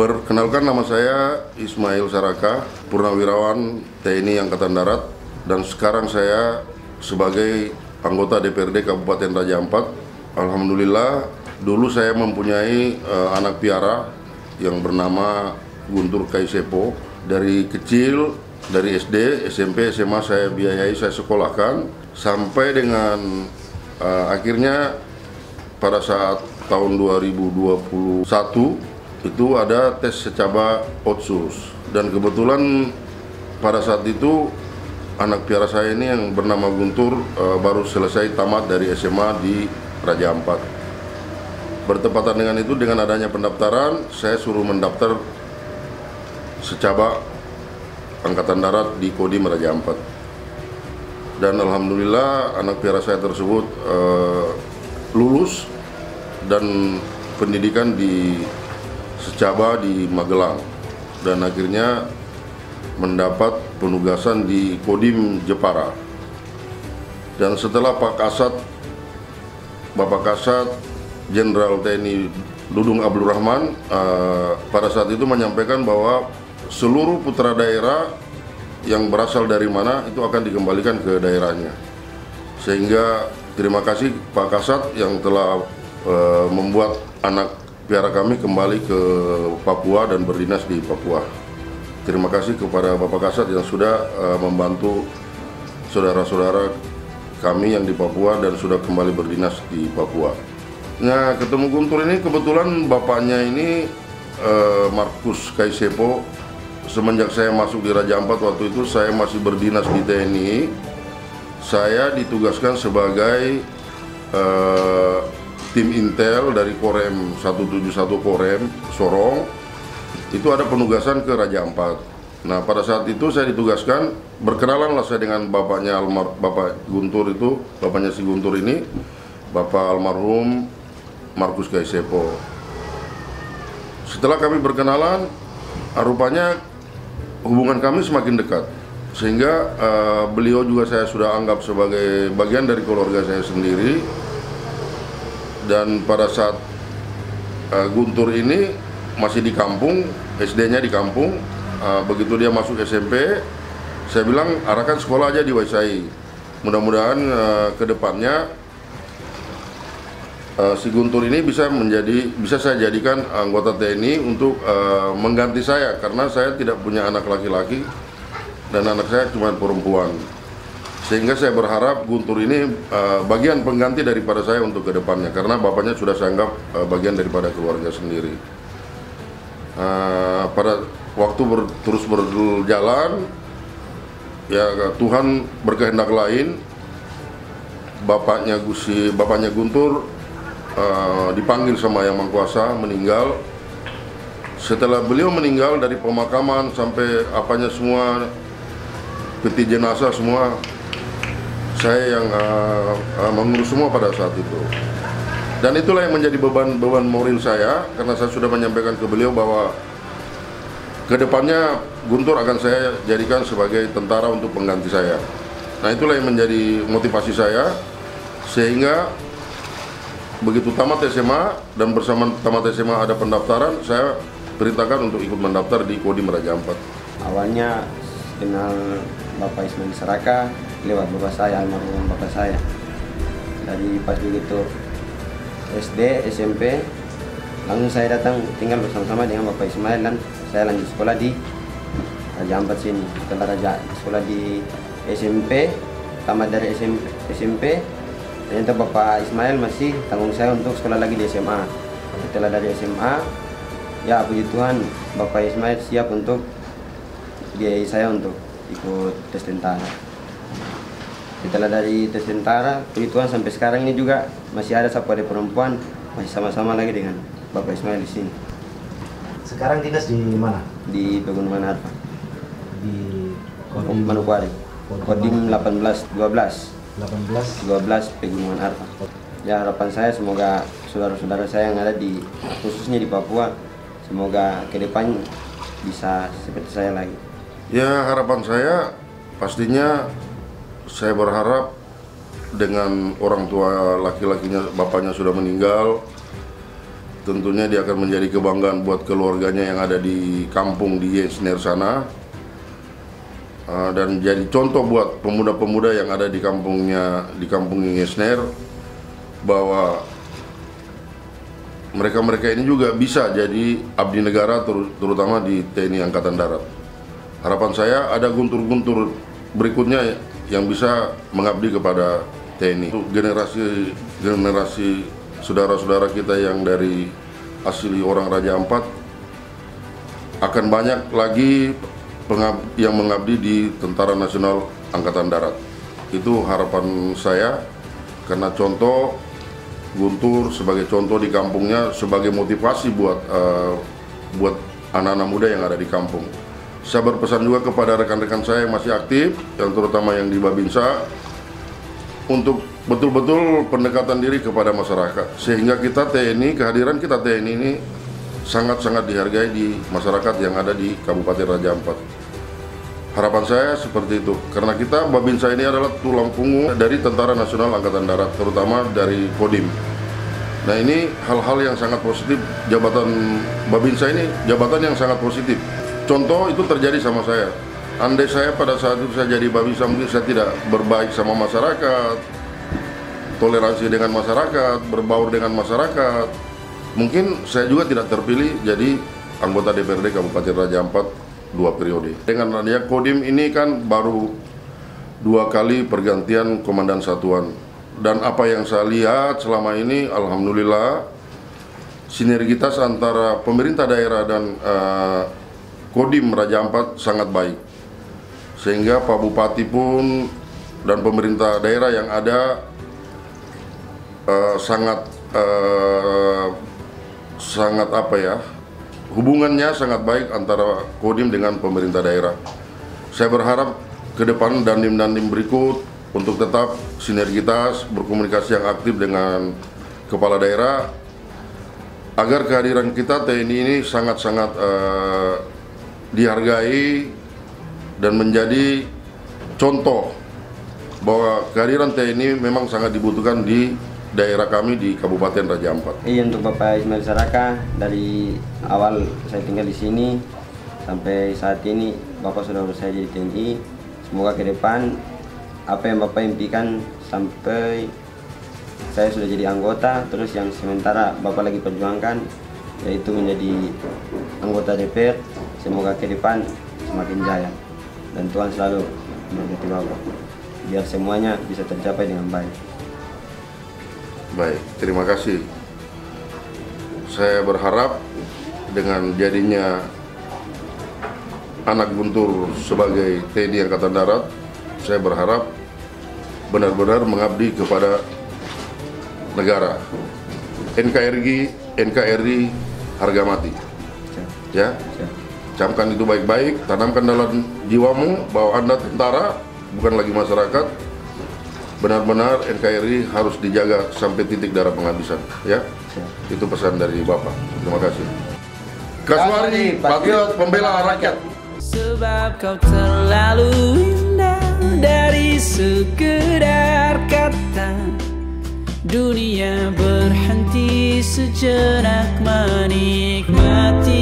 Perkenalkan, nama saya Ismail Saraka, Purnawirawan TNI Angkatan Darat, dan sekarang saya sebagai anggota DPRD Kabupaten Raja Ampat. Alhamdulillah, dulu saya mempunyai anak piara yang bernama Guntur Kaisepo. Dari kecil, dari SD, SMP, SMA saya biayai, saya sekolahkan, sampai dengan akhirnya pada saat tahun 2021 itu ada tes secaba Otsus, dan kebetulan pada saat itu anak piara saya ini yang bernama Guntur baru selesai tamat dari SMA di Raja Ampat. Bertepatan dengan itu, dengan adanya pendaftaran, saya suruh mendaftar secaba Angkatan Darat di Kodim Raja Ampat. Dan alhamdulillah anak piara saya tersebut lulus dan pendidikan di secaba di Magelang, dan akhirnya mendapat penugasan di Kodim Jepara. Dan setelah Bapak Kasat Jenderal TNI Dudung Abdul Rahman pada saat itu menyampaikan bahwa seluruh putra daerah yang berasal dari mana itu akan dikembalikan ke daerahnya. Sehingga terima kasih Pak Kasat yang telah membuat anak piara kami kembali ke Papua dan berdinas di Papua. Terima kasih kepada Bapak Kasat yang sudah membantu saudara-saudara kami yang di Papua dan sudah kembali berdinas di Papua. Nah, ketemu Guntur ini kebetulan bapaknya ini Markus Kaisepo. Semenjak saya masuk di Raja Ampat, waktu itu saya masih berdinas di TNI. Saya ditugaskan sebagai tim intel dari Korem 171 Korem Sorong. Itu ada penugasan ke Raja Ampat. Nah, pada saat itu saya ditugaskan, berkenalanlah saya dengan bapaknya Bapak Guntur itu, bapaknya si Guntur ini, Bapak almarhum Markus Kaisepo. Setelah kami berkenalan, rupanya hubungan kami semakin dekat, sehingga beliau juga saya sudah anggap sebagai bagian dari keluarga saya sendiri. Dan pada saat Guntur ini masih di kampung, SD-nya di kampung, begitu dia masuk SMP, saya bilang arahkan sekolah aja di Waisai. Mudah-mudahan ke depannya si Guntur ini bisa saya jadikan anggota TNI untuk mengganti saya, karena saya tidak punya anak laki-laki dan anak saya cuma perempuan. Sehingga saya berharap Guntur ini bagian pengganti daripada saya untuk ke depannya, karena bapaknya sudah saya anggap bagian daripada keluarga sendiri. Pada waktu terus berjalan, ya Tuhan berkehendak lain. Bapaknya Guntur dipanggil sama Yang Maha Kuasa, meninggal. Setelah beliau meninggal, dari pemakaman sampai apanya semua, peti jenazah semua, saya yang mengurus semua pada saat itu. Dan itulah yang menjadi beban moral saya, karena saya sudah menyampaikan ke beliau bahwa kedepannya Guntur akan saya jadikan sebagai tentara untuk pengganti saya. Nah, itulah yang menjadi motivasi saya, sehingga begitu tamat SMA dan bersama tamat SMA ada pendaftaran, saya perintahkan untuk ikut mendaftar di Kodim Raja Ampat. Awalnya kenal Bapak Ismail Saraka lewat bapak saya, almarhum bapak saya. Dari pas begitu SD, SMP, langsung saya datang tinggal bersama-sama dengan Bapak Ismail, dan saya lanjut sekolah di Raja Ampat sini. Setelah sekolah di SMP, tamat dari SMP, ternyata Bapak Ismail masih tanggung saya untuk sekolah lagi di SMA. Setelah dari SMA, ya puji Tuhan, Bapak Ismail siap untuk biayai saya untuk ikut tes tentara. Setelah dari tes tentara, puji Tuhan sampai sekarang ini juga masih ada satu ada perempuan, masih sama-sama lagi dengan Bapak Ismail di sini. Sekarang dinas di mana? Di Pegunungan Arfa. Di Kodim Manokwari. Kodim 1812 Pegunungan Arfa. Ya, harapan saya semoga saudara-saudara saya yang ada khususnya di Papua, semoga ke depan bisa seperti saya lagi. Ya, harapan saya pastinya saya berharap dengan orang tua laki-lakinya, bapaknya sudah meninggal, tentunya dia akan menjadi kebanggaan buat keluarganya yang ada di kampung di Yesner sana, dan jadi contoh buat pemuda-pemuda yang ada di kampung Yesner, bahwa mereka-mereka ini juga bisa jadi abdi negara, terutama di TNI Angkatan Darat. Harapan saya ada guntur-guntur berikutnya yang bisa mengabdi kepada TNI. Generasi saudara-saudara kita yang dari asli orang Raja Ampat, akan banyak lagi yang mengabdi di Tentara Nasional Angkatan Darat. Itu harapan saya, karena contoh Guntur sebagai contoh di kampungnya, sebagai motivasi buat anak-anak muda yang ada di kampung. Saya berpesan juga kepada rekan-rekan saya yang masih aktif, yang terutama yang di Babinsa, untuk betul-betul pendekatan diri kepada masyarakat, sehingga kita TNI, kehadiran kita TNI ini sangat-sangat dihargai di masyarakat yang ada di Kabupaten Raja Ampat. Harapan saya seperti itu, karena kita Babinsa ini adalah tulang punggung dari Tentara Nasional Angkatan Darat, terutama dari Kodim. Nah, ini hal-hal yang sangat positif. Jabatan Babinsa ini jabatan yang sangat positif. Contoh itu terjadi sama saya. Andai saya pada saat itu saya jadi Babinsa, mungkin saya tidak berbaik sama masyarakat, toleransi dengan masyarakat, berbaur dengan masyarakat, mungkin saya juga tidak terpilih jadi anggota DPRD Kabupaten Raja Ampat 2 periode. Dengan adanya Kodim ini kan baru 2 kali pergantian komandan satuan, dan apa yang saya lihat selama ini, alhamdulillah sinergitas antara pemerintah daerah dan Kodim Raja Ampat sangat baik, sehingga Pak Bupati pun dan pemerintah daerah yang ada sangat apa ya, hubungannya sangat baik antara Kodim dengan pemerintah daerah. Saya berharap ke depan dandim-dandim berikut untuk tetap sinergitas, berkomunikasi yang aktif dengan kepala daerah, agar kehadiran kita TNI ini sangat-sangat dihargai dan menjadi contoh bahwa kehadiran TNI memang sangat dibutuhkan di daerah kami di Kabupaten Raja Ampat. Iya, untuk Bapak Ismail Saraka, dari awal saya tinggal di sini sampai saat ini Bapak sudah berusaha jadi TNI. Semoga ke depan apa yang Bapak impikan sampai saya sudah jadi anggota, terus yang sementara Bapak lagi perjuangkan, yaitu menjadi anggota DPR, semoga ke depan semakin jaya dan Tuhan selalu memberkati Bapak biar semuanya bisa tercapai dengan baik. Baik, terima kasih. Saya berharap dengan jadinya anak Guntur sebagai TNI Angkatan Darat, saya berharap benar-benar mengabdi kepada negara. NKRI harga mati. Ya, camkan itu baik-baik, tanamkan dalam jiwamu bahwa Anda tentara, bukan lagi masyarakat. Benar-benar NKRI harus dijaga sampai titik darah penghabisan. Ya, itu pesan dari Bapak. Terima kasih. Kaswari, patriot pembela rakyat. Sebab kau terlalu indah dari sekedar kata. Dunia berhenti sejenak menikmati